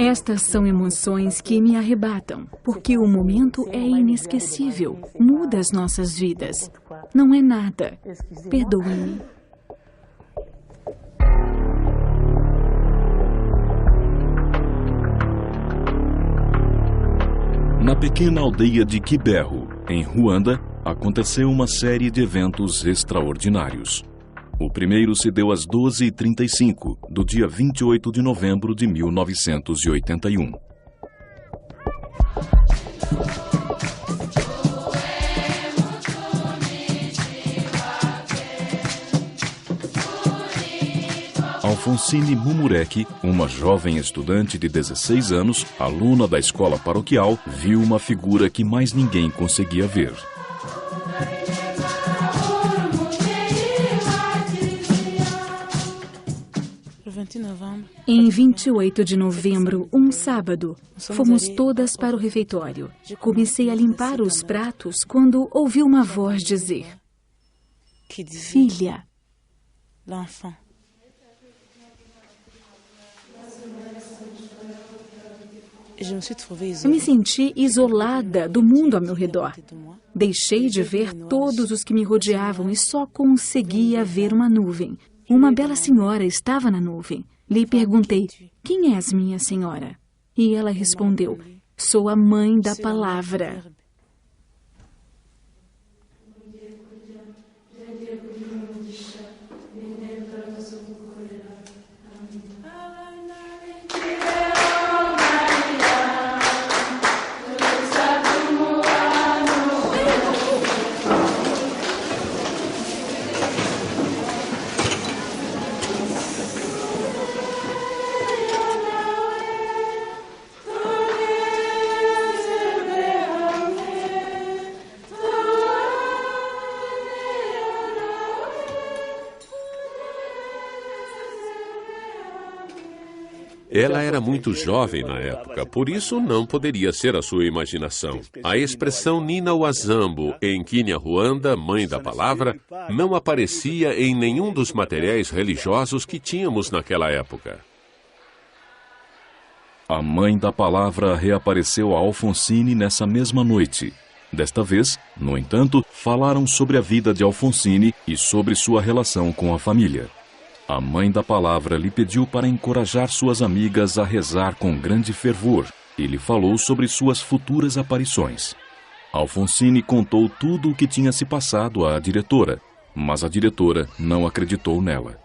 Estas são emoções que me arrebatam, porque o momento é inesquecível, muda as nossas vidas. Não é nada. Perdoe-me. Na pequena aldeia de Kibeho, em Ruanda, aconteceu uma série de eventos extraordinários. O primeiro se deu às 12h35, do dia 28 de novembro de 1981. Alfonsine Mumureki, uma jovem estudante de 16 anos, aluna da escola paroquial, viu uma figura que mais ninguém conseguia ver. Em 28 de novembro, um sábado, fomos todas para o refeitório. Comecei a limpar os pratos quando ouvi uma voz dizer: "Filha." Eu me senti isolada do mundo ao meu redor. Deixei de ver todos os que me rodeavam e só conseguia ver uma nuvem. Uma bela senhora estava na nuvem. Lhe perguntei: "Quem és, minha senhora?" E ela respondeu: "Sou a mãe da palavra." Ela era muito jovem na época, por isso não poderia ser a sua imaginação. A expressão Nina Wazambo, em Kinyarwanda, mãe da palavra, não aparecia em nenhum dos materiais religiosos que tínhamos naquela época. A mãe da palavra reapareceu a Alfonsine nessa mesma noite. Desta vez, no entanto, falaram sobre a vida de Alfonsine e sobre sua relação com a família. A mãe da palavra lhe pediu para encorajar suas amigas a rezar com grande fervor e lhe falou sobre suas futuras aparições. Alfonsine contou tudo o que tinha se passado à diretora, mas a diretora não acreditou nela.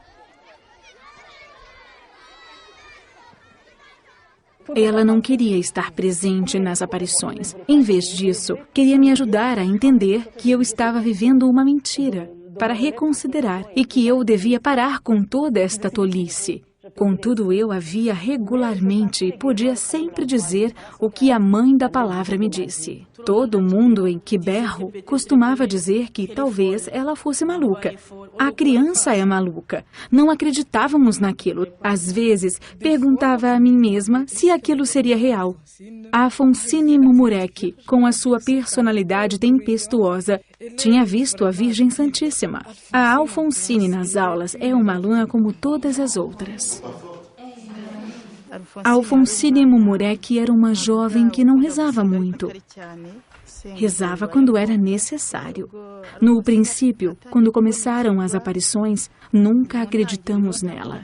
Ela não queria estar presente nas aparições. Em vez disso, queria me ajudar a entender que eu estava vivendo uma mentira, para reconsiderar, e que eu devia parar com toda esta tolice. Contudo, eu a via regularmente e podia sempre dizer o que a mãe da palavra me disse. Todo mundo em Kibeho costumava dizer que talvez ela fosse maluca. A criança é maluca. Não acreditávamos naquilo. Às vezes, perguntava a mim mesma se aquilo seria real. A Alfonsine Mumureki, com a sua personalidade tempestuosa, tinha visto a Virgem Santíssima. A Alfonsine nas aulas é uma aluna como todas as outras. A Alfonsine Mumureki era uma jovem que não rezava muito. Rezava quando era necessário. No princípio, quando começaram as aparições, nunca acreditamos nela.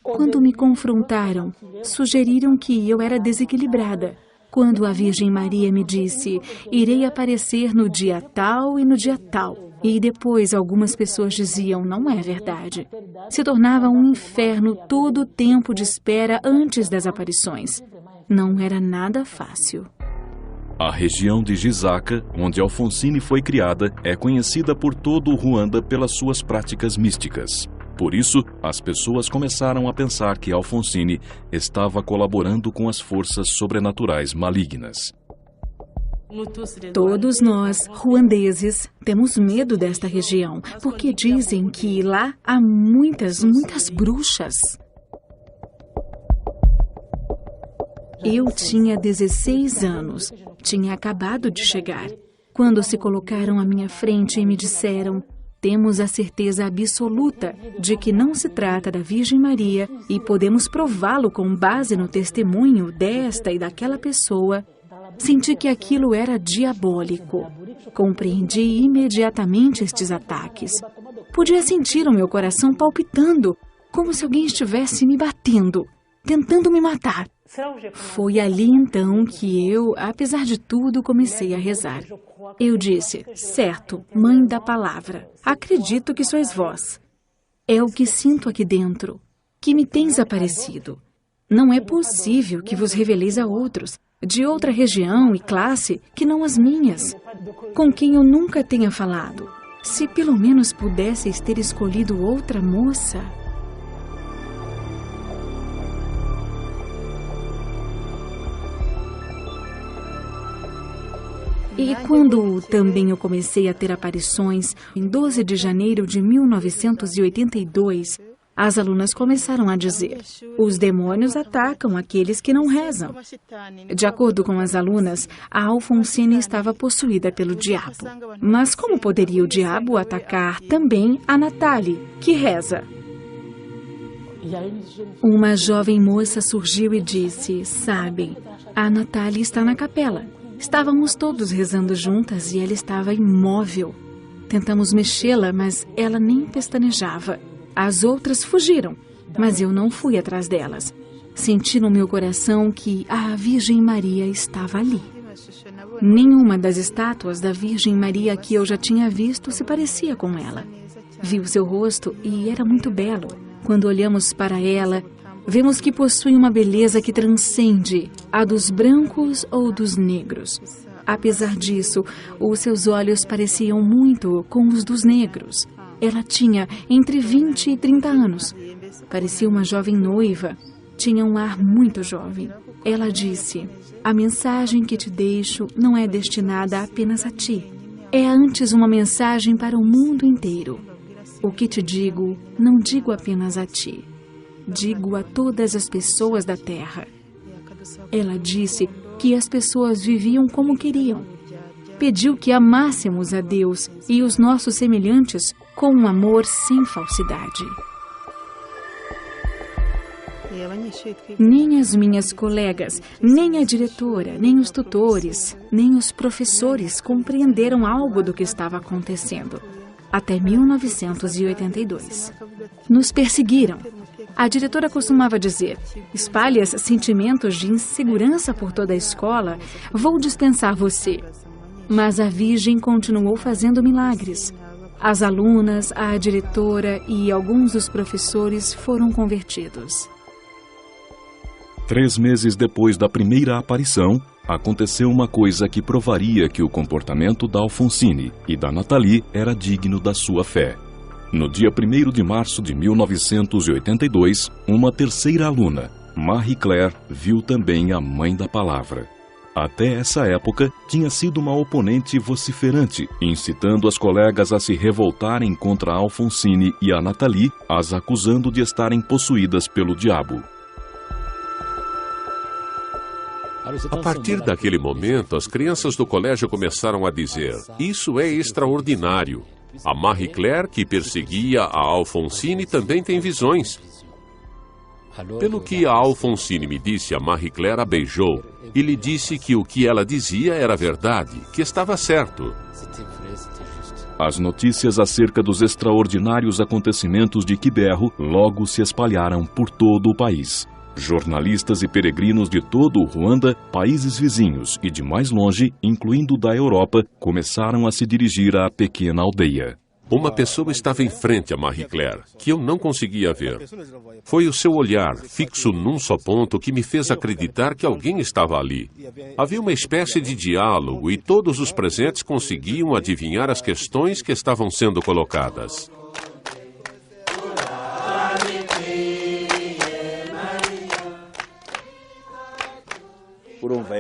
Quando me confrontaram, sugeriram que eu era desequilibrada. Quando a Virgem Maria me disse: "Irei aparecer no dia tal e no dia tal." E depois algumas pessoas diziam: "Não é verdade." Se tornava um inferno todo o tempo de espera antes das aparições. Não era nada fácil. A região de Gisaka, onde Alfonsine foi criada, é conhecida por todo o Ruanda pelas suas práticas místicas. Por isso, as pessoas começaram a pensar que Alfonsine estava colaborando com as forças sobrenaturais malignas. Todos nós, ruandeses, temos medo desta região, porque dizem que lá há muitas bruxas. Eu tinha 16 anos, tinha acabado de chegar, quando se colocaram à minha frente e me disseram: temos a certeza absoluta de que não se trata da Virgem Maria e podemos prová-lo com base no testemunho desta e daquela pessoa, senti que aquilo era diabólico. Compreendi imediatamente estes ataques. Podia sentir o meu coração palpitando, como se alguém estivesse me batendo, tentando me matar. Foi ali então que eu, apesar de tudo, comecei a rezar. Eu disse: certo, Mãe da Palavra, acredito que sois vós. É o que sinto aqui dentro, que me tens aparecido. Não é possível que vos reveleis a outros, de outra região e classe que não as minhas, com quem eu nunca tenha falado. Se pelo menos pudesseis ter escolhido outra moça... E quando também eu comecei a ter aparições, em 12 de janeiro de 1982, as alunas começaram a dizer: os demônios atacam aqueles que não rezam. De acordo com as alunas, a Alfonsine estava possuída pelo diabo. Mas como poderia o diabo atacar também a Nathalie, que reza? Uma jovem moça surgiu e disse: sabem, a Nathalie está na capela. Estávamos todos rezando juntas e ela estava imóvel. Tentamos mexê-la, mas ela nem pestanejava. As outras fugiram, mas eu não fui atrás delas. Senti no meu coração que a Virgem Maria estava ali. Nenhuma das estátuas da Virgem Maria que eu já tinha visto se parecia com ela. Vi o seu rosto e era muito belo. Quando olhamos para ela, vemos que possui uma beleza que transcende a dos brancos ou dos negros. Apesar disso, os seus olhos pareciam muito com os dos negros. Ela tinha entre 20 e 30 anos. Parecia uma jovem noiva. Tinha um ar muito jovem. Ela disse: a mensagem que te deixo não é destinada apenas a ti. É antes uma mensagem para o mundo inteiro. O que te digo, não digo apenas a ti. Digo a todas as pessoas da terra. Ela disse que as pessoas viviam como queriam. Pediu que amássemos a Deus e os nossos semelhantes com um amor sem falsidade. Nem as minhas colegas, nem a diretora, nem os tutores, nem os professores compreenderam algo do que estava acontecendo. Até 1982. Nos perseguiram. A diretora costumava dizer: espalhas sentimentos de insegurança por toda a escola, vou dispensar você. Mas a Virgem continuou fazendo milagres. As alunas, a diretora e alguns dos professores foram convertidos. 3 meses depois da primeira aparição, aconteceu uma coisa que provaria que o comportamento da Alfonsine e da Nathalie era digno da sua fé. No dia 1º de março de 1982, uma terceira aluna, Marie Claire, viu também a Mãe da Palavra. Até essa época, tinha sido uma oponente vociferante, incitando as colegas a se revoltarem contra a Alfonsine e a Nathalie, as acusando de estarem possuídas pelo diabo. A partir daquele momento, as crianças do colégio começaram a dizer: isso é extraordinário. A Marie Claire, que perseguia a Alfonsine, também tem visões. Pelo que a Alfonsine me disse, a Marie Claire a beijou e lhe disse que o que ela dizia era verdade, que estava certo. As notícias acerca dos extraordinários acontecimentos de Quiberro logo se espalharam por todo o país. Jornalistas e peregrinos de todo o Ruanda, países vizinhos e de mais longe, incluindo da Europa, começaram a se dirigir à pequena aldeia. Uma pessoa estava em frente a Marie Claire, que eu não conseguia ver. Foi o seu olhar, fixo num só ponto, que me fez acreditar que alguém estava ali. Havia uma espécie de diálogo e todos os presentes conseguiam adivinhar as questões que estavam sendo colocadas.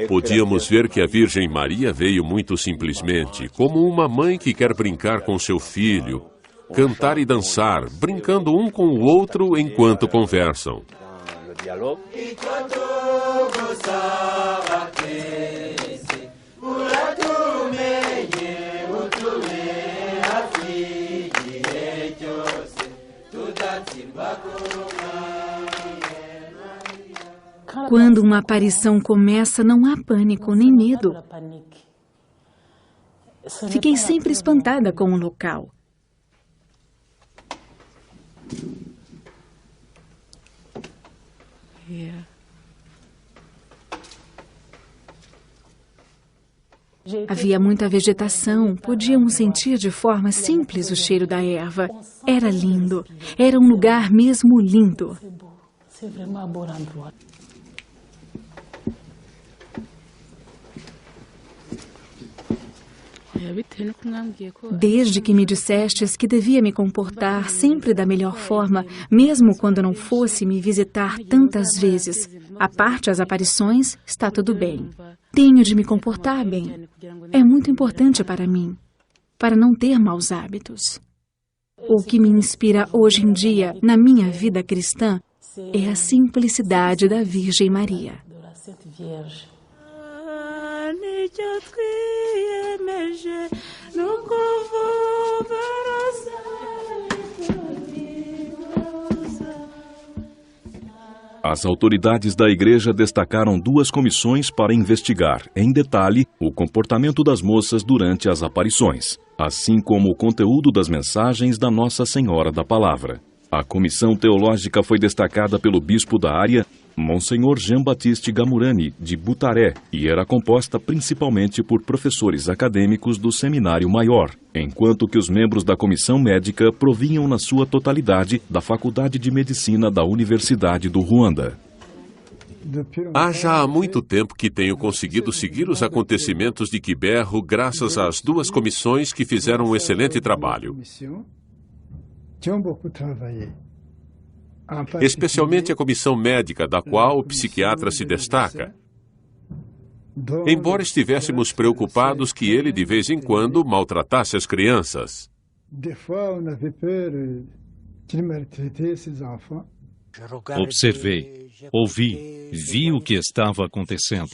Podíamos ver que a Virgem Maria veio muito simplesmente, como uma mãe que quer brincar com seu filho, cantar e dançar, brincando um com o outro enquanto conversam. Quando uma aparição começa, não há pânico nem medo. Fiquei sempre espantada com o local. Havia muita vegetação, podíamos sentir de forma simples o cheiro da erva. Era lindo, era um lugar mesmo lindo. Desde que me dissestes que devia me comportar sempre da melhor forma, mesmo quando não fosse me visitar tantas vezes, à parte as aparições, está tudo bem. Tenho de me comportar bem. É muito importante para mim, para não ter maus hábitos. O que me inspira hoje em dia, na minha vida cristã, é a simplicidade da Virgem Maria. As autoridades da igreja destacaram 2 comissões para investigar, em detalhe, o comportamento das moças durante as aparições, assim como o conteúdo das mensagens da Nossa Senhora da Palavra. A comissão teológica foi destacada pelo bispo da área, Monsenhor Jean-Baptiste Gamurani, de Butaré, e era composta principalmente por professores acadêmicos do Seminário Maior, enquanto que os membros da comissão médica provinham na sua totalidade da Faculdade de Medicina da Universidade do Ruanda. Há já muito tempo que tenho conseguido seguir os acontecimentos de Quiberro graças às 2 comissões que fizeram um excelente trabalho. Especialmente a comissão médica, da qual o psiquiatra se destaca. Embora estivéssemos preocupados que ele, de vez em quando, maltratasse as crianças. Observei, ouvi, vi o que estava acontecendo.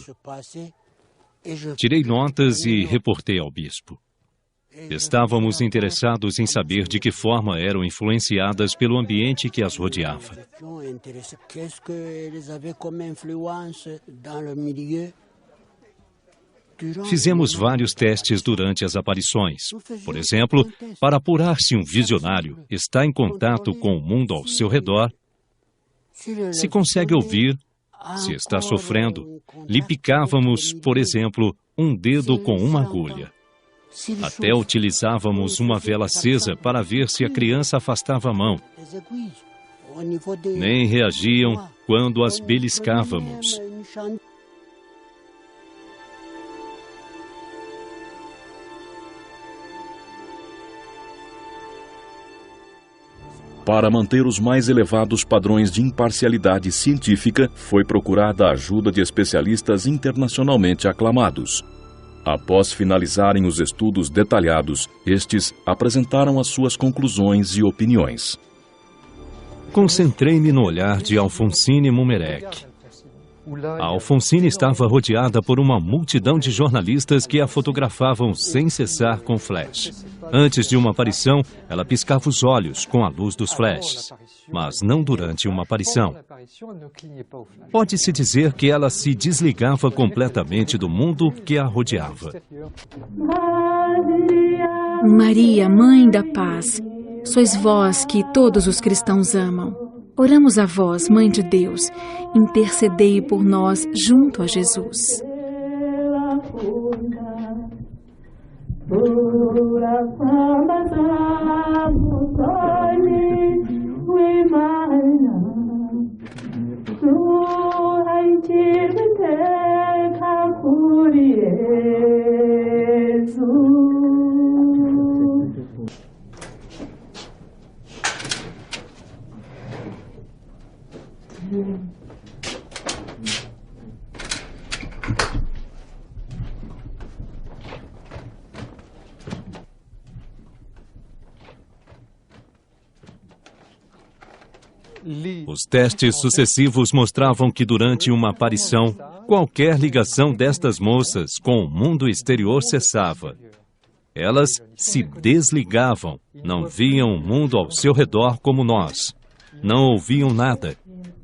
Tirei notas e reportei ao bispo. Estávamos interessados em saber de que forma eram influenciadas pelo ambiente que as rodeava. Fizemos vários testes durante as aparições. Por exemplo, para apurar se um visionário está em contato com o mundo ao seu redor, se consegue ouvir, se está sofrendo, lhe picávamos, por exemplo, um dedo com uma agulha. Até utilizávamos uma vela acesa para ver se a criança afastava a mão. Nem reagiam quando as beliscávamos. Para manter os mais elevados padrões de imparcialidade científica, foi procurada a ajuda de especialistas internacionalmente aclamados. Após finalizarem os estudos detalhados, estes apresentaram as suas conclusões e opiniões. Concentrei-me no olhar de Alfonsine Mumerec. A Alfonsine estava rodeada por uma multidão de jornalistas que a fotografavam sem cessar com flash. Antes de uma aparição, ela piscava os olhos com a luz dos flashes, mas não durante uma aparição. Pode-se dizer que ela se desligava completamente do mundo que a rodeava. Maria, Mãe da Paz, sois vós que todos os cristãos amam. Oramos a vós, Mãe de Deus, intercedei por nós junto a Jesus. Os testes sucessivos mostravam que durante uma aparição, qualquer ligação destas moças com o mundo exterior cessava. Elas se desligavam, não viam o mundo ao seu redor como nós. Não ouviam nada.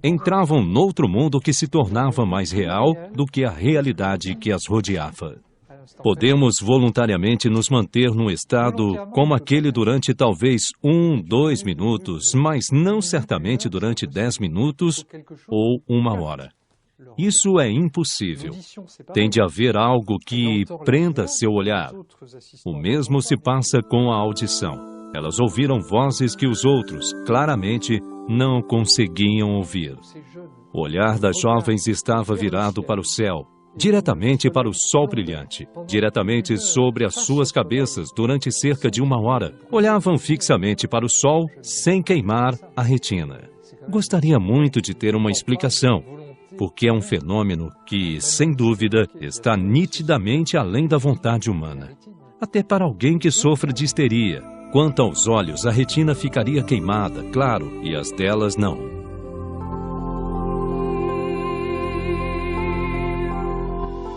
entravam noutro mundo que se tornava mais real do que a realidade que as rodeava. Podemos voluntariamente nos manter num estado como aquele durante talvez 1, 2 minutos, mas não certamente durante 10 minutos ou 1 hora. Isso é impossível. Tem de haver algo que prenda seu olhar. O mesmo se passa com a audição. Elas ouviram vozes que os outros, claramente, não conseguiam ouvir. O olhar das jovens estava virado para o céu, diretamente para o sol brilhante, diretamente sobre as suas cabeças durante cerca de 1 hora. Olhavam fixamente para o sol sem queimar a retina. Gostaria muito de ter uma explicação, porque é um fenômeno que, sem dúvida, está nitidamente além da vontade humana. Até para alguém que sofre de histeria. Quanto aos olhos, a retina ficaria queimada, claro, e as delas não.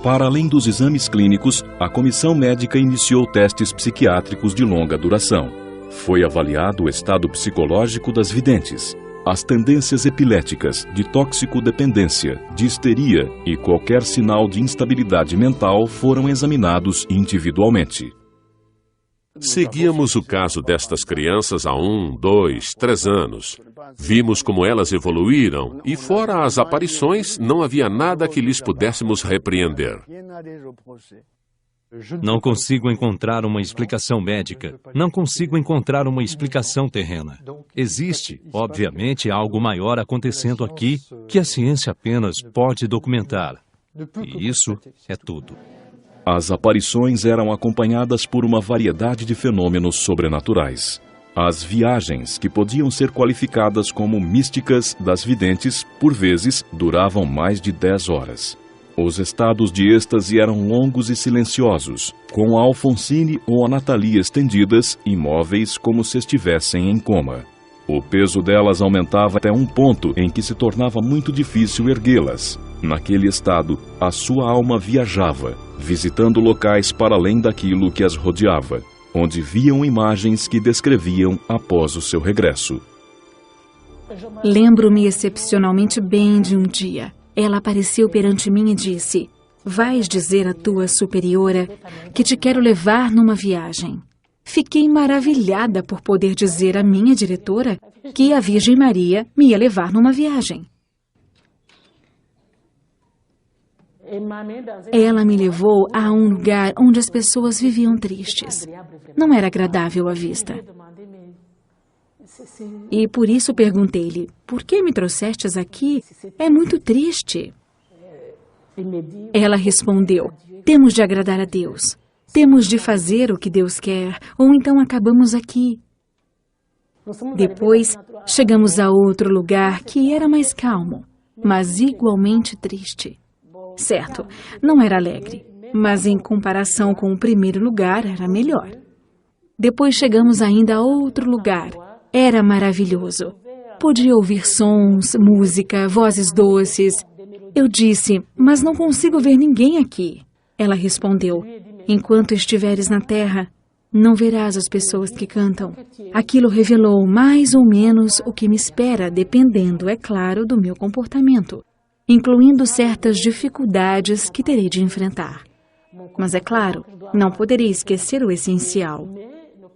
Para além dos exames clínicos, a comissão médica iniciou testes psiquiátricos de longa duração. Foi avaliado o estado psicológico das videntes, as tendências epiléticas, de toxicodependência, de histeria e qualquer sinal de instabilidade mental foram examinados individualmente. Seguíamos o caso destas crianças há 1, 2, 3 anos. Vimos como elas evoluíram e, fora as aparições, não havia nada que lhes pudéssemos repreender. Não consigo encontrar uma explicação médica. Não consigo encontrar uma explicação terrena. Existe, obviamente, algo maior acontecendo aqui que a ciência apenas pode documentar. E isso é tudo. As aparições eram acompanhadas por uma variedade de fenômenos sobrenaturais. As viagens, que podiam ser qualificadas como místicas das videntes, por vezes, duravam mais de 10 horas. Os estados de êxtase eram longos e silenciosos, com a Alfonsine ou a Nathalie estendidas, imóveis como se estivessem em coma. O peso delas aumentava até um ponto em que se tornava muito difícil erguê-las. Naquele estado, a sua alma viajava, visitando locais para além daquilo que as rodeava, onde viam imagens que descreviam após o seu regresso. Lembro-me excepcionalmente bem de um dia. Ela apareceu perante mim e disse: "Vais dizer à tua superiora que te quero levar numa viagem." Fiquei maravilhada por poder dizer à minha diretora que a Virgem Maria me ia levar numa viagem. Ela me levou a um lugar onde as pessoas viviam tristes. Não era agradável à vista. E por isso perguntei-lhe: "Por que me trouxestes aqui? É muito triste." Ela respondeu: "Temos de agradar a Deus. Temos de fazer o que Deus quer, ou então acabamos aqui." Depois, chegamos a outro lugar que era mais calmo, mas igualmente triste. Certo, não era alegre, mas em comparação com o primeiro lugar, era melhor. Depois chegamos ainda a outro lugar. Era maravilhoso. Podia ouvir sons, música, vozes doces. Eu disse: "Mas não consigo ver ninguém aqui." Ela respondeu: "Enquanto estiveres na terra, não verás as pessoas que cantam." Aquilo revelou mais ou menos o que me espera, dependendo, é claro, do meu comportamento, incluindo certas dificuldades que terei de enfrentar. Mas, é claro, não poderei esquecer o essencial: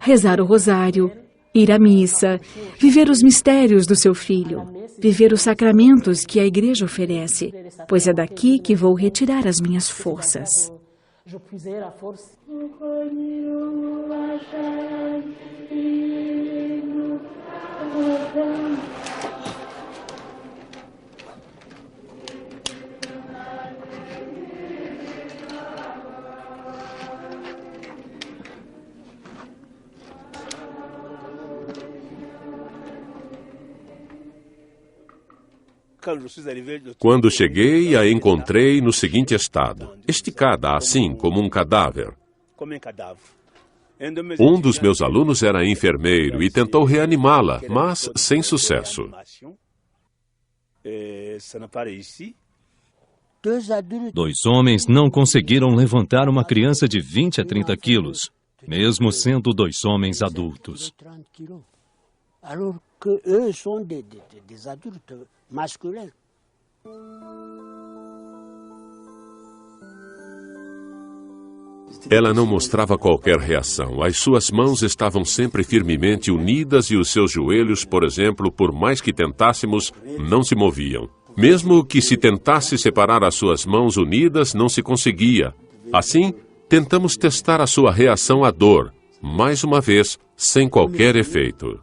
rezar o rosário, ir à missa, viver os mistérios do seu filho, viver os sacramentos que a igreja oferece, pois é daqui que vou retirar as minhas forças. Quando cheguei, a encontrei no seguinte estado, esticada assim como um cadáver. Um dos meus alunos era enfermeiro e tentou reanimá-la, mas sem sucesso. 2 homens não conseguiram levantar uma criança de 20 a 30 quilos, mesmo sendo 2 homens adultos. que eux sont des adultes masculins. Ela não mostrava qualquer reação. As suas mãos estavam sempre firmemente unidas e os seus joelhos, por exemplo, por mais que tentássemos, não se moviam. Mesmo que se tentasse separar as suas mãos unidas, não se conseguia. Assim, tentamos testar a sua reação à dor, mais uma vez, sem qualquer efeito.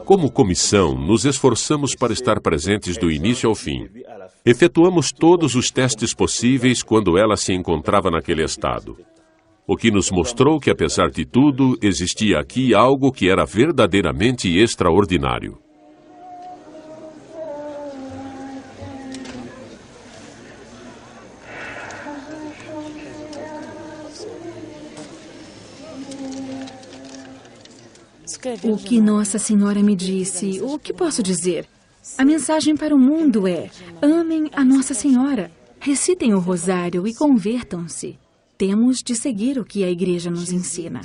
Como comissão, nos esforçamos para estar presentes do início ao fim. Efetuamos todos os testes possíveis quando ela se encontrava naquele estado. O que nos mostrou que, apesar de tudo, existia aqui algo que era verdadeiramente extraordinário. O que Nossa Senhora me disse, o que posso dizer? A mensagem para o mundo é: amem a Nossa Senhora, recitem o rosário e convertam-se. Temos de seguir o que a Igreja nos ensina.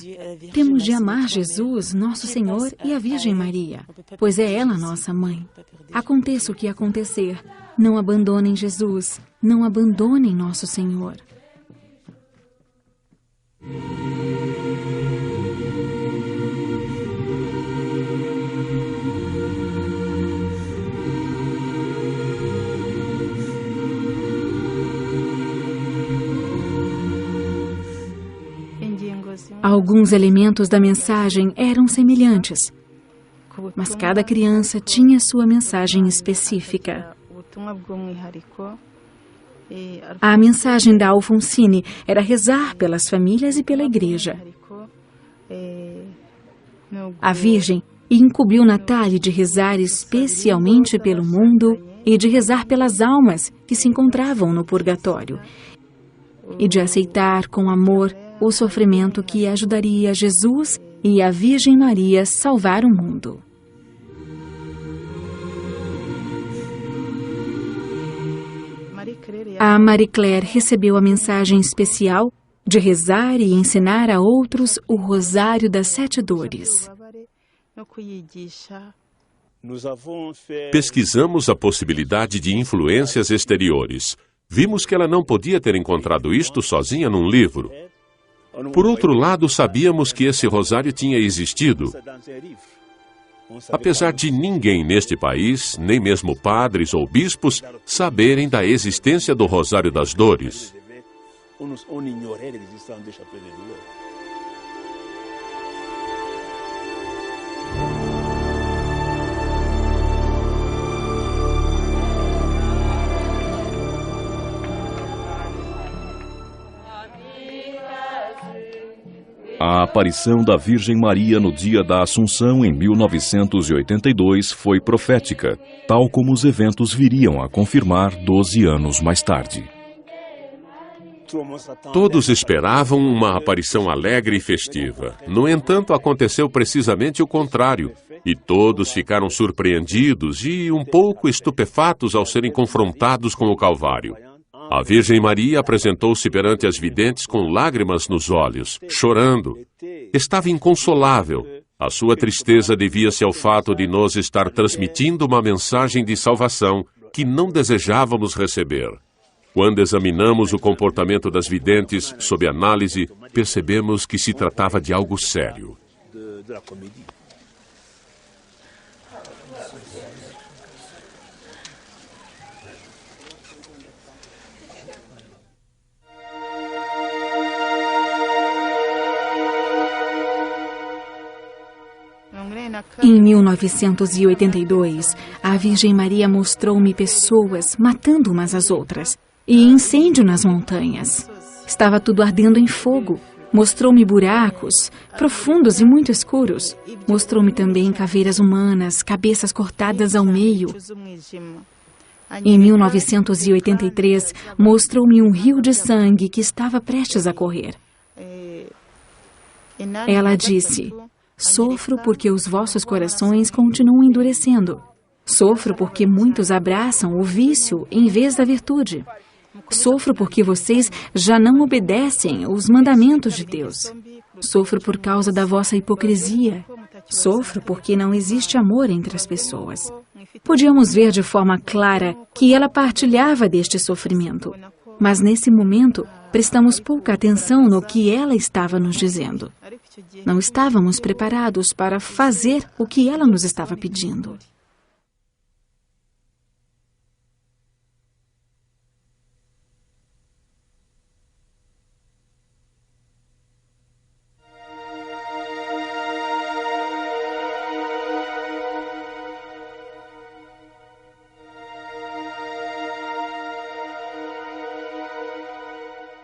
Temos de amar Jesus, nosso Senhor, e a Virgem Maria, pois é ela nossa mãe. Aconteça o que acontecer, não abandonem Jesus, não abandonem nosso Senhor. Alguns elementos da mensagem eram semelhantes, mas cada criança tinha sua mensagem específica. A mensagem da Alfonsine era rezar pelas famílias e pela Igreja. A Virgem incumbiu Nathalie de rezar especialmente pelo mundo e de rezar pelas almas que se encontravam no purgatório e de aceitar com amor o sofrimento que ajudaria Jesus e a Virgem Maria a salvar o mundo. A Marie Claire recebeu a mensagem especial de rezar e ensinar a outros o Rosário das Sete Dores. Pesquisamos a possibilidade de influências exteriores. Vimos que ela não podia ter encontrado isto sozinha num livro. Por outro lado, sabíamos que esse rosário tinha existido. Apesar de ninguém neste país, nem mesmo padres ou bispos, saberem da existência do Rosário das Dores. A aparição da Virgem Maria no dia da Assunção, em 1982, foi profética, tal como os eventos viriam a confirmar 12 anos mais tarde. Todos esperavam uma aparição alegre e festiva. No entanto, aconteceu precisamente o contrário, e todos ficaram surpreendidos e um pouco estupefatos ao serem confrontados com o Calvário. A Virgem Maria apresentou-se perante as videntes com lágrimas nos olhos, chorando. Estava inconsolável. A sua tristeza devia-se ao fato de nos estar transmitindo uma mensagem de salvação que não desejávamos receber. Quando examinamos o comportamento das videntes sob análise, percebemos que se tratava de algo sério. Em 1982, a Virgem Maria mostrou-me pessoas matando umas às outras e incêndio nas montanhas. Estava tudo ardendo em fogo. Mostrou-me buracos profundos e muito escuros. Mostrou-me também caveiras humanas, cabeças cortadas ao meio. Em 1983, mostrou-me um rio de sangue que estava prestes a correr. Ela disse: sofro porque os vossos corações continuam endurecendo. Sofro porque muitos abraçam o vício em vez da virtude. Sofro porque vocês já não obedecem os mandamentos de Deus. Sofro por causa da vossa hipocrisia. Sofro porque não existe amor entre as pessoas. Podíamos ver de forma clara que ela partilhava deste sofrimento. Mas nesse momento, prestamos pouca atenção no que ela estava nos dizendo. Não estávamos preparados para fazer o que ela nos estava pedindo.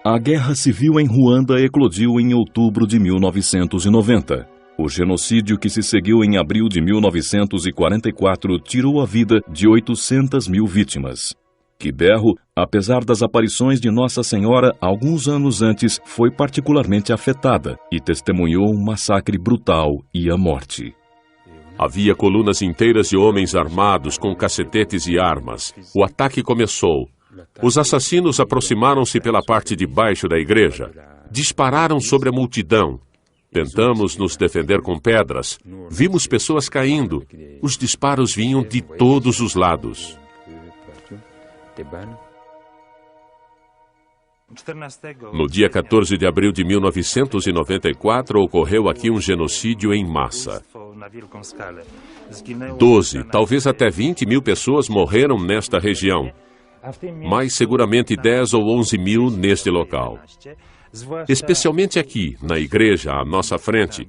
A guerra civil em Ruanda eclodiu em outubro de 1990. O genocídio que se seguiu em abril de 1944 tirou a vida de 800 mil vítimas. Quibeho, apesar das aparições de Nossa Senhora alguns anos antes, foi particularmente afetada e testemunhou um massacre brutal e a morte. Havia colunas inteiras de homens armados com cacetetes e armas. O ataque começou. Os assassinos aproximaram-se pela parte de baixo da igreja. Dispararam sobre a multidão. Tentamos nos defender com pedras. Vimos pessoas caindo. Os disparos vinham de todos os lados. No dia 14 de abril de 1994, ocorreu aqui um genocídio em massa. 12, talvez até 20 mil pessoas morreram nesta região. Mais seguramente 10 ou 11 mil neste local. Especialmente aqui, na igreja, à nossa frente.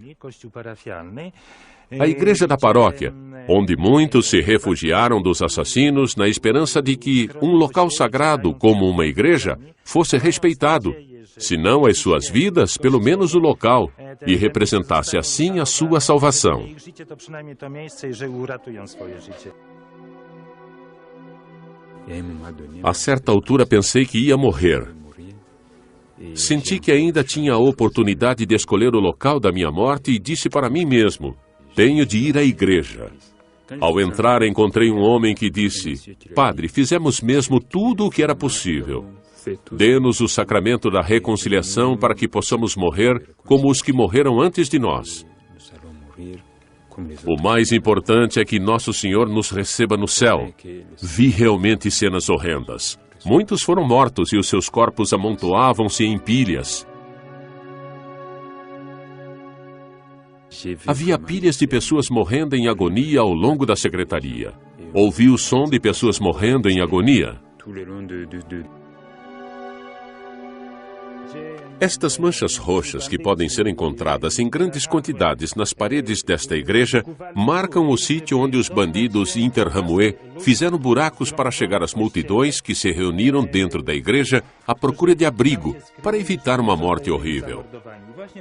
A igreja da paróquia, onde muitos se refugiaram dos assassinos na esperança de que um local sagrado como uma igreja fosse respeitado, se não as suas vidas, pelo menos o local, e representasse assim a sua salvação. A certa altura pensei que ia morrer. Senti que ainda tinha a oportunidade de escolher o local da minha morte e disse para mim mesmo: tenho de ir à igreja. Ao entrar, encontrei um homem que disse: Padre, fizemos mesmo tudo o que era possível. Dê-nos o sacramento da reconciliação para que possamos morrer como os que morreram antes de nós. O mais importante é que Nosso Senhor nos receba no céu. Vi realmente cenas horrendas. Muitos foram mortos e os seus corpos amontoavam-se em pilhas. Havia pilhas de pessoas morrendo em agonia ao longo da secretaria. Ouvi o som de pessoas morrendo em agonia. Estas manchas roxas, que podem ser encontradas em grandes quantidades nas paredes desta igreja, marcam o sítio onde os bandidos Interahamwe fizeram buracos para chegar às multidões que se reuniram dentro da igreja à procura de abrigo, para evitar uma morte horrível.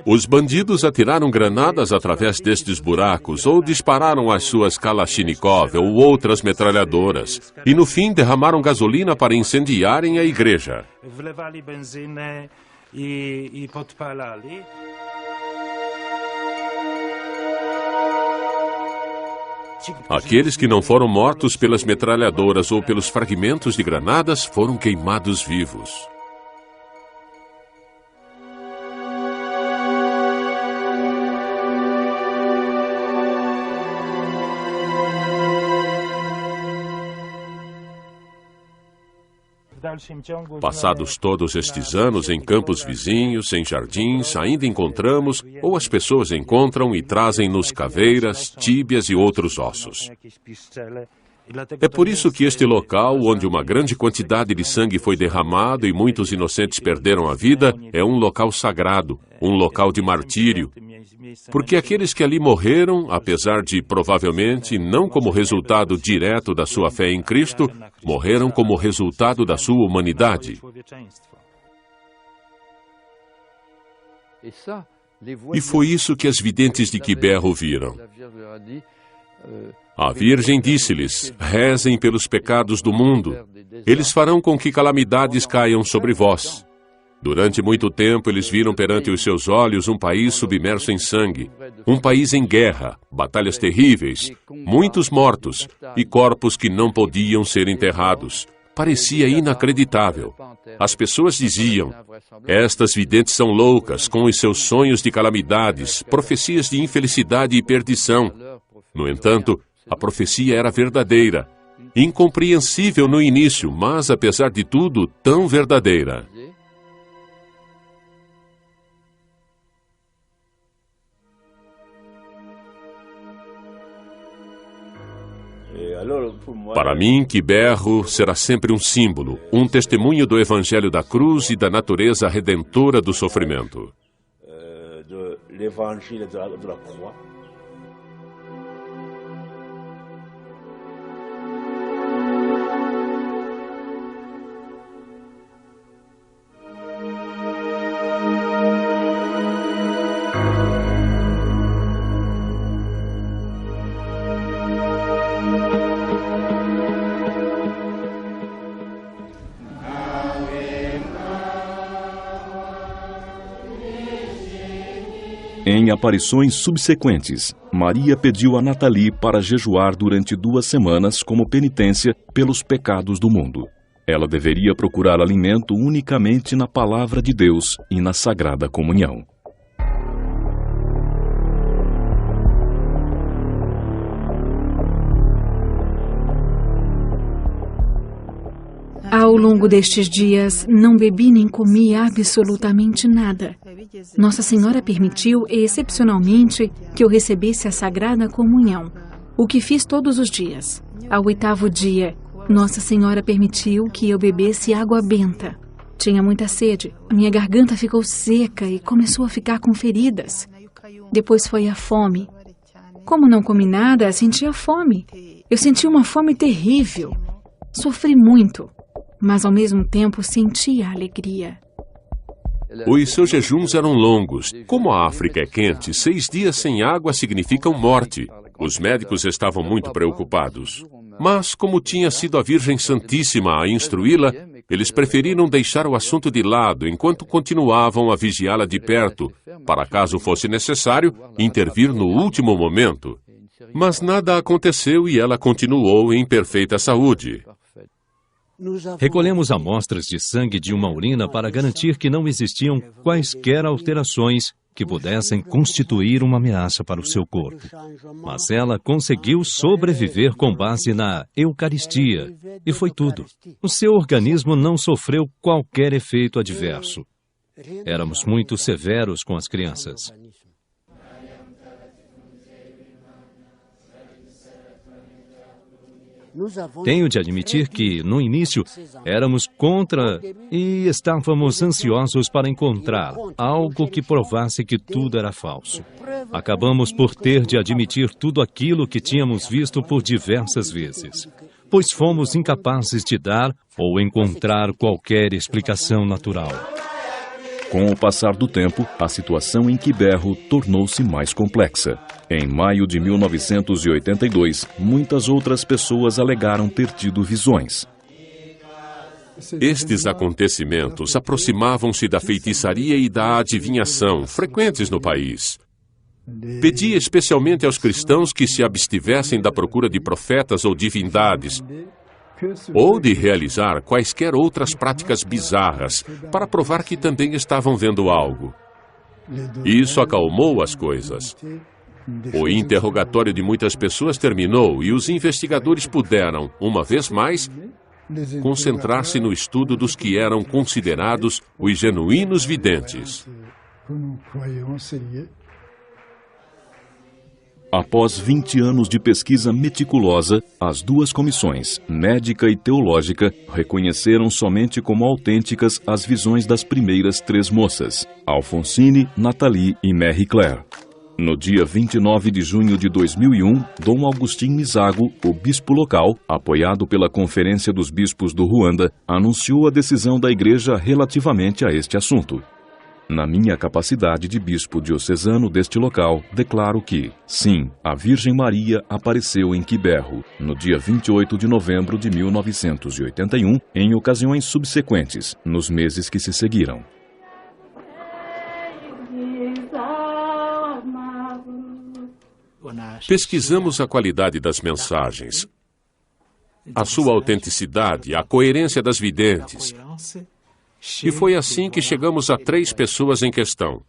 Os bandidos atiraram granadas através destes buracos ou dispararam as suas Kalashnikov ou outras metralhadoras e, no fim, derramaram gasolina para incendiarem a igreja. Aqueles que não foram mortos pelas metralhadoras ou pelos fragmentos de granadas foram queimados vivos. Passados todos estes anos em campos vizinhos, em jardins, ainda encontramos, ou as pessoas encontram e trazem-nos caveiras, tíbias e outros ossos. É por isso que este local, onde uma grande quantidade de sangue foi derramado e muitos inocentes perderam a vida, é um local sagrado, um local de martírio. Porque aqueles que ali morreram, apesar de, provavelmente, não como resultado direto da sua fé em Cristo, morreram como resultado da sua humanidade. E foi isso que as videntes de Quibero viram. A Virgem disse-lhes: rezem pelos pecados do mundo. Eles farão com que calamidades caiam sobre vós. Durante muito tempo, eles viram perante os seus olhos um país submerso em sangue, um país em guerra, batalhas terríveis, muitos mortos e corpos que não podiam ser enterrados. Parecia inacreditável. As pessoas diziam: estas videntes são loucas, com os seus sonhos de calamidades, profecias de infelicidade e perdição. No entanto, a profecia era verdadeira, incompreensível no início, mas, apesar de tudo, tão verdadeira. Para mim, Quibero será sempre um símbolo, um testemunho do Evangelho da Cruz e da natureza redentora do sofrimento. Em aparições subsequentes, Maria pediu a Nathalie para jejuar durante 2 semanas como penitência pelos pecados do mundo. Ela deveria procurar alimento unicamente na Palavra de Deus e na Sagrada Comunhão. Ao longo destes dias, não bebi nem comi absolutamente nada. Nossa Senhora permitiu, excepcionalmente, que eu recebesse a Sagrada Comunhão, o que fiz todos os dias. Ao 8º dia, Nossa Senhora permitiu que eu bebesse água benta. Tinha muita sede, minha garganta ficou seca e começou a ficar com feridas. Depois foi a fome. Como não comi nada, sentia fome. Eu senti uma fome terrível. Sofri muito, mas ao mesmo tempo sentia alegria. Os seus jejuns eram longos. Como a África é quente, 6 dias sem água significam morte. Os médicos estavam muito preocupados. Mas, como tinha sido a Virgem Santíssima a instruí-la, eles preferiram deixar o assunto de lado enquanto continuavam a vigiá-la de perto, para caso fosse necessário, intervir no último momento. Mas nada aconteceu e ela continuou em perfeita saúde. Recolhemos amostras de sangue de uma urina para garantir que não existiam quaisquer alterações que pudessem constituir uma ameaça para o seu corpo. Mas ela conseguiu sobreviver com base na Eucaristia, e foi tudo. O seu organismo não sofreu qualquer efeito adverso. Éramos muito severos com as crianças. Tenho de admitir que, no início, éramos contra e estávamos ansiosos para encontrar algo que provasse que tudo era falso. Acabamos por ter de admitir tudo aquilo que tínhamos visto por diversas vezes, pois fomos incapazes de dar ou encontrar qualquer explicação natural. Com o passar do tempo, a situação em Quibero tornou-se mais complexa. Em maio de 1982, muitas outras pessoas alegaram ter tido visões. Estes acontecimentos aproximavam-se da feitiçaria e da adivinhação, frequentes no país. Pedi especialmente aos cristãos que se abstivessem da procura de profetas ou divindades, ou de realizar quaisquer outras práticas bizarras, para provar que também estavam vendo algo. Isso acalmou as coisas. O interrogatório de muitas pessoas terminou e os investigadores puderam, uma vez mais, concentrar-se no estudo dos que eram considerados os genuínos videntes. Após 20 anos de pesquisa meticulosa, as 2 comissões, médica e teológica, reconheceram somente como autênticas as visões das primeiras 3 moças, Alfonsine, Nathalie e Marie Claire. No dia 29 de junho de 2001, Dom Agustin Misago, o bispo local, apoiado pela Conferência dos Bispos do Ruanda, anunciou a decisão da Igreja relativamente a este assunto. Na minha capacidade de bispo diocesano deste local, declaro que, sim, a Virgem Maria apareceu em Quiberro, no dia 28 de novembro de 1981, em ocasiões subsequentes, nos meses que se seguiram. Pesquisamos a qualidade das mensagens, a sua autenticidade, a coerência das videntes. E foi assim que chegamos a 3 pessoas em questão.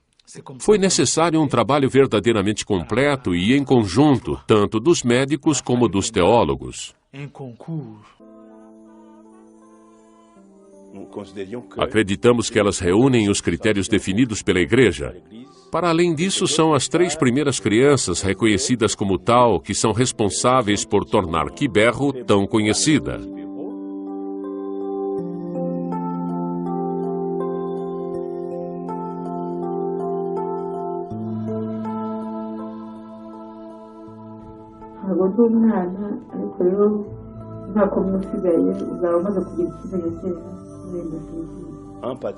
Foi necessário um trabalho verdadeiramente completo e em conjunto, tanto dos médicos como dos teólogos. Acreditamos que elas reúnem os critérios definidos pela Igreja. Para além disso, são as 3 primeiras crianças reconhecidas como tal que são responsáveis por tornar Quiberro tão conhecida.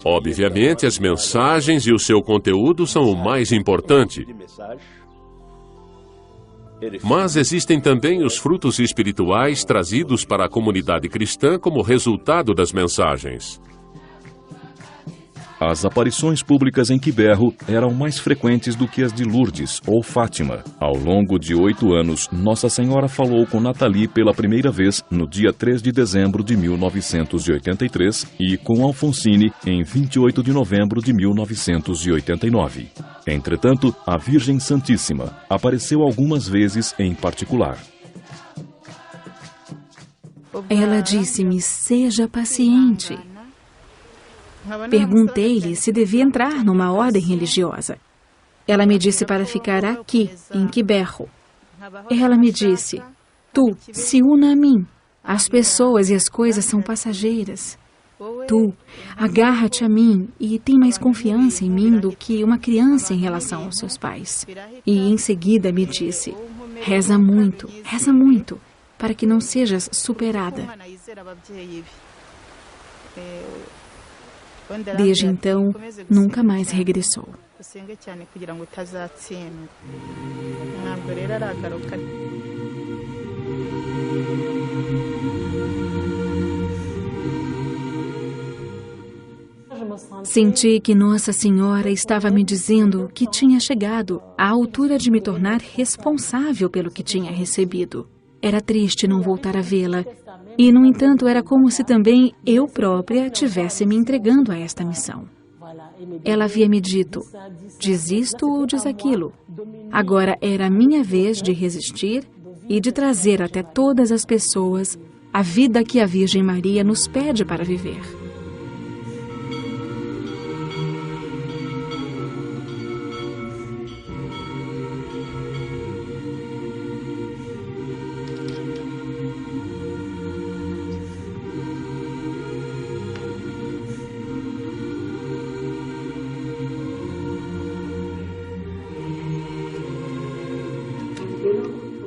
Obviamente, as mensagens e o seu conteúdo são o mais importante. Mas existem também os frutos espirituais trazidos para a comunidade cristã como resultado das mensagens. As aparições públicas em Quiberro eram mais frequentes do que as de Lourdes ou Fátima. Ao longo de 8 anos, Nossa Senhora falou com Nathalie pela primeira vez no dia 3 de dezembro de 1983 e com Alfonsine em 28 de novembro de 1989. Entretanto, a Virgem Santíssima apareceu algumas vezes em particular. Ela disse-me: seja paciente. Perguntei-lhe se devia entrar numa ordem religiosa. Ela me disse para ficar aqui, em Quiberro. Ela me disse: tu, se una a mim. As pessoas e as coisas são passageiras. Tu, agarra-te a mim e tem mais confiança em mim do que uma criança em relação aos seus pais. E em seguida me disse: reza muito, para que não sejas superada. Desde então, nunca mais regressou. Senti que Nossa Senhora estava me dizendo que tinha chegado à altura de me tornar responsável pelo que tinha recebido. Era triste não voltar a vê-la. E, no entanto, era como se também eu própria tivesse me entregando a esta missão. Ela havia me dito: diz isto ou diz aquilo. Agora era a minha vez de resistir e de trazer até todas as pessoas a vida que a Virgem Maria nos pede para viver.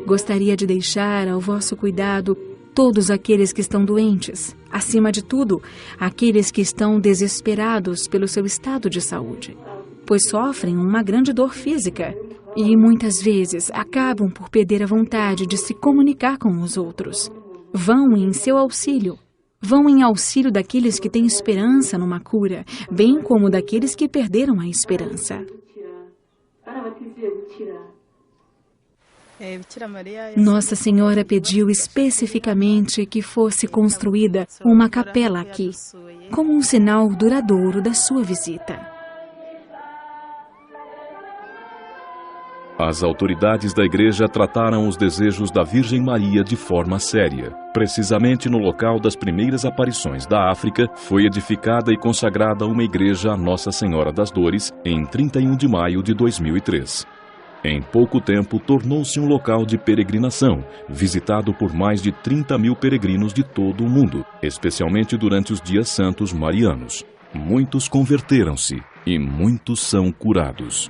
Gostaria de deixar ao vosso cuidado todos aqueles que estão doentes, acima de tudo, aqueles que estão desesperados pelo seu estado de saúde, pois sofrem uma grande dor física e muitas vezes acabam por perder a vontade de se comunicar com os outros. Vão em seu auxílio. Vão em auxílio daqueles que têm esperança numa cura, bem como daqueles que perderam a esperança. Nossa Senhora pediu especificamente que fosse construída uma capela aqui, como um sinal duradouro da sua visita. As autoridades da igreja trataram os desejos da Virgem Maria de forma séria. Precisamente no local das primeiras aparições da África, foi edificada e consagrada uma igreja a Nossa Senhora das Dores em 31 de maio de 2003. Em pouco tempo, tornou-se um local de peregrinação, visitado por mais de 30 mil peregrinos de todo o mundo, especialmente durante os dias santos marianos. Muitos converteram-se e muitos são curados.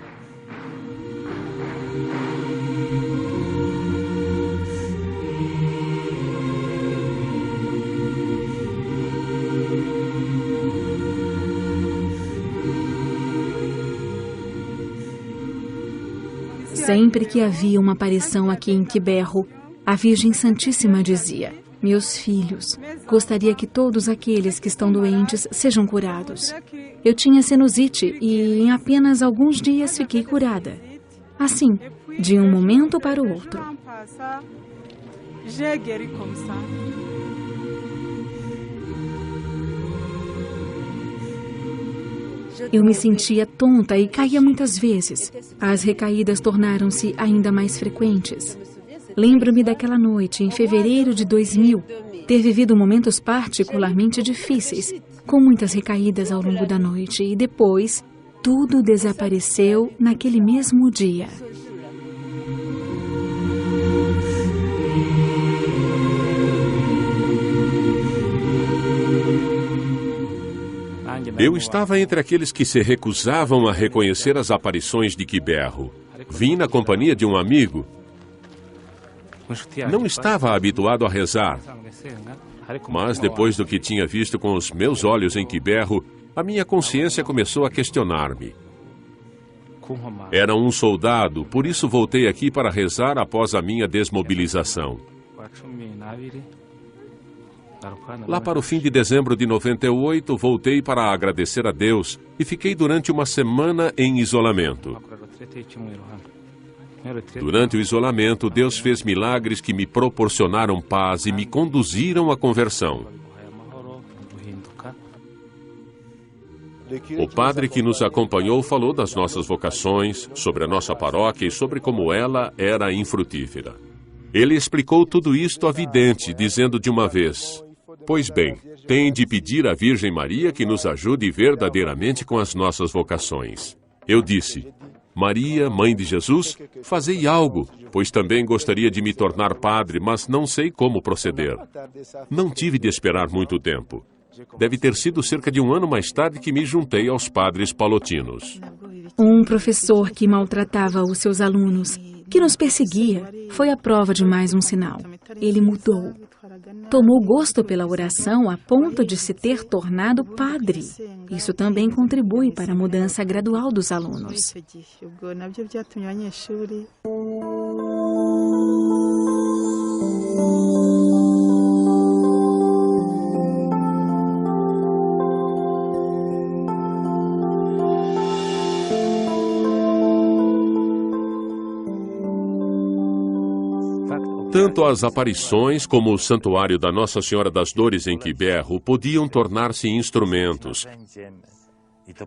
Sempre que havia uma aparição aqui em Quiberro, a Virgem Santíssima dizia: meus filhos, gostaria que todos aqueles que estão doentes sejam curados. Eu tinha sinusite e em apenas alguns dias fiquei curada. Assim, de um momento para o outro. Eu me sentia tonta e caía muitas vezes. As recaídas tornaram-se ainda mais frequentes. Lembro-me daquela noite, em fevereiro de 2000, ter vivido momentos particularmente difíceis, com muitas recaídas ao longo da noite, e depois, tudo desapareceu naquele mesmo dia. Eu estava entre aqueles que se recusavam a reconhecer as aparições de Quiberro. Vim na companhia de um amigo. Não estava habituado a rezar, mas depois do que tinha visto com os meus olhos em Quiberro, a minha consciência começou a questionar-me. Era um soldado, por isso voltei aqui para rezar após a minha desmobilização. Lá para o fim de dezembro de 98, voltei para agradecer a Deus e fiquei durante uma semana em isolamento. Durante o isolamento, Deus fez milagres que me proporcionaram paz e me conduziram à conversão. O padre que nos acompanhou falou das nossas vocações, sobre a nossa paróquia e sobre como ela era infrutífera. Ele explicou tudo isto à vidente, dizendo de uma vez: pois bem, tem de pedir à Virgem Maria que nos ajude verdadeiramente com as nossas vocações. Eu disse: Maria, Mãe de Jesus, fazei algo, pois também gostaria de me tornar padre, mas não sei como proceder. Não tive de esperar muito tempo. Deve ter sido cerca de um ano mais tarde que me juntei aos padres palotinos. Um professor que maltratava os seus alunos, que nos perseguia, foi a prova de mais um sinal. Ele mudou. Tomou gosto pela oração a ponto de se ter tornado padre. Isso também contribui para a mudança gradual dos alunos. Tanto as aparições como o santuário da Nossa Senhora das Dores em Quiberro podiam tornar-se instrumentos,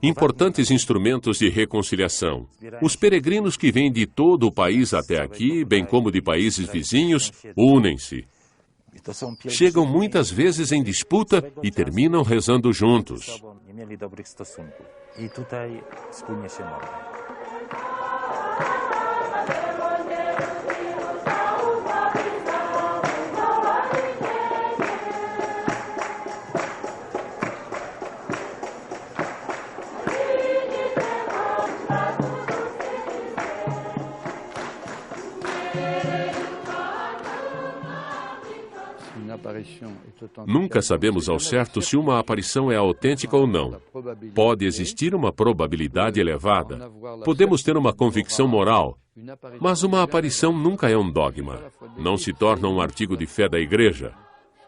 importantes instrumentos de reconciliação. Os peregrinos que vêm de todo o país até aqui, bem como de países vizinhos, unem-se. Chegam muitas vezes em disputa e terminam rezando juntos. Nunca sabemos ao certo se uma aparição é autêntica ou não. Pode existir uma probabilidade elevada. Podemos ter uma convicção moral. Mas uma aparição nunca é um dogma. Não se torna um artigo de fé da Igreja.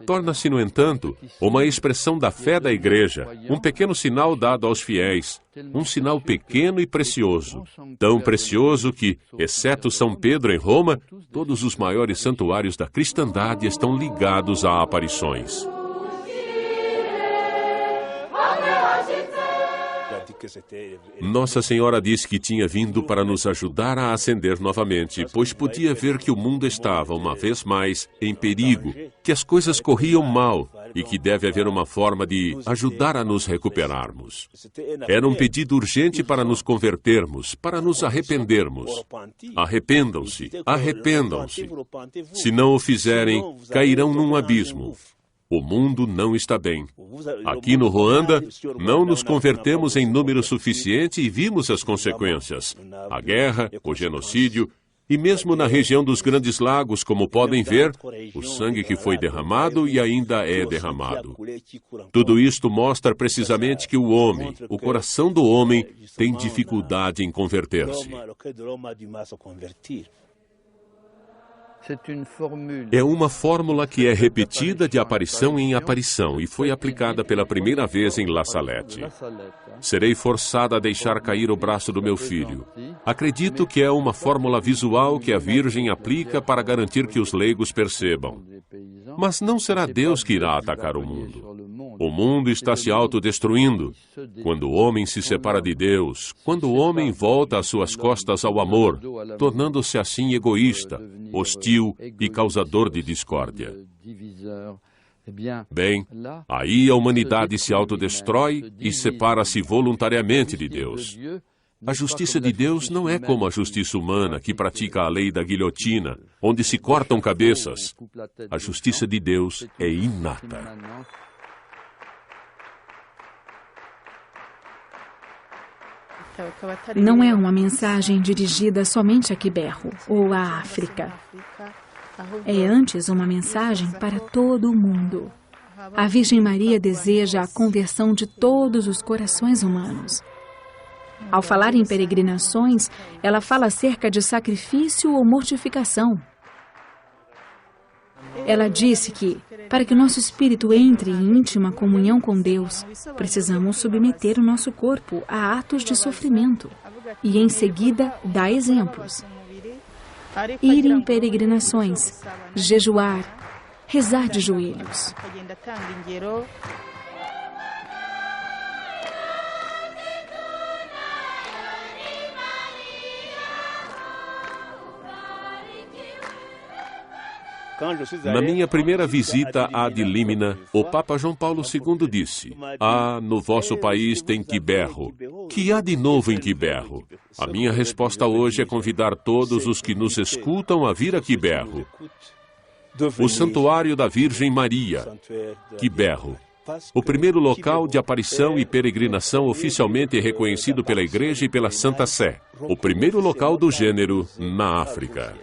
Torna-se, no entanto, uma expressão da fé da Igreja, um pequeno sinal dado aos fiéis, um sinal pequeno e precioso, tão precioso que, exceto São Pedro em Roma, todos os maiores santuários da cristandade estão ligados a aparições. Nossa Senhora disse que tinha vindo para nos ajudar a acender novamente, pois podia ver que o mundo estava, uma vez mais, em perigo, que as coisas corriam mal e que deve haver uma forma de ajudar a nos recuperarmos. Era um pedido urgente para nos convertermos, para nos arrependermos. Arrependam-se, arrependam-se. Se não o fizerem, cairão num abismo. O mundo não está bem. Aqui no Ruanda, não nos convertemos em número suficiente e vimos as consequências. A guerra, o genocídio, E mesmo na região dos Grandes Lagos, como podem ver, o sangue que foi derramado e ainda é derramado. Tudo isto mostra precisamente que o homem, o coração do homem, tem dificuldade em converter-se. É uma fórmula que é repetida de aparição em aparição e foi aplicada pela primeira vez em La Salette. Serei forçada a deixar cair o braço do meu filho. Acredito que é uma fórmula visual que a Virgem aplica para garantir que os leigos percebam. Mas não será Deus que irá atacar o mundo. O mundo está se autodestruindo. Quando o homem se separa de Deus, quando o homem volta as suas costas ao amor, tornando-se assim egoísta, hostil e causador de discórdia. Bem, aí a humanidade se autodestrói e separa-se voluntariamente de Deus. A justiça de Deus não é como a justiça humana, que pratica a lei da guilhotina, onde se cortam cabeças. A justiça de Deus é inata. Não é uma mensagem dirigida somente a Quiberro ou à África. É antes uma mensagem para todo o mundo. A Virgem Maria deseja a conversão de todos os corações humanos. Ao falar em peregrinações, ela fala acerca de sacrifício ou mortificação. Ela disse que, para que nosso espírito entre em íntima comunhão com Deus, precisamos submeter o nosso corpo a atos de sofrimento e, em seguida, dar exemplos. Ir em peregrinações, jejuar, rezar de joelhos. Na minha primeira visita à de Límina, o Papa João Paulo II disse: no vosso país tem Quiberro. Que há de novo em Quiberro? A minha resposta hoje é convidar todos os que nos escutam a vir a Quiberro. O Santuário da Virgem Maria, Quiberro. O primeiro local de aparição e peregrinação oficialmente reconhecido pela Igreja e pela Santa Sé. O primeiro local do gênero na África.